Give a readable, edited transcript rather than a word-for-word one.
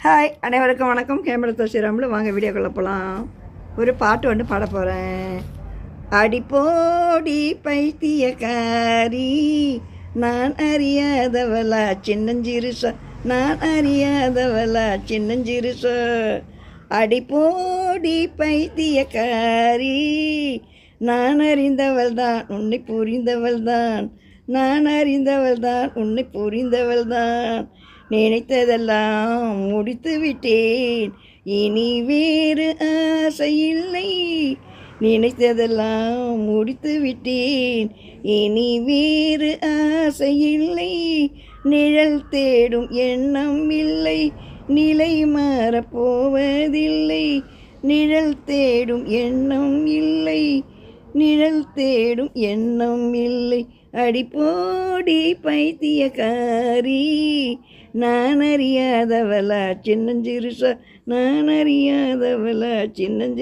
Hi, அனைவருக்கும் வணக்கம். Camera ஸ்ரீராமில் வாங்க வீடியோக்குள்ளே போகலாம். ஒரு பாட்டு வந்து பாட போகிறேன். அடிப்போடி பைத்தியக்காரி, நான் அறியாதவளா சின்னஞ்சிறுசா, நான் அறியாதவளா சின்னஞ்சிறுசா. அடிப்போடி பைத்தியக்காரி, நான் அறிந்தவள் தான் உன்னை புரிந்தவள் தான், நான் அறிந்தவள் தான் உன்னை புரிந்தவள் தான். நினைத்ததெல்லாம் முடித்து விட்டேன், இனி வேறு ஆசையில்லை. நினைத்ததெல்லாம் முடித்து விட்டேன், இனி வேறு ஆசையில்லை. நிழல் தேடும் எண்ணம் இல்லை, நிலை மாறப்போவதில்லை. நிழல் தேடும் எண்ணம் இல்லை, நிழல் தேடும் எண்ணம் இல்லை. அடிப்போடி பைத்தியக்காரி, நான் அறியாதவளா சின்னஞ்சிறுசா, நான் அறியாதவளா சின்னஞ்சி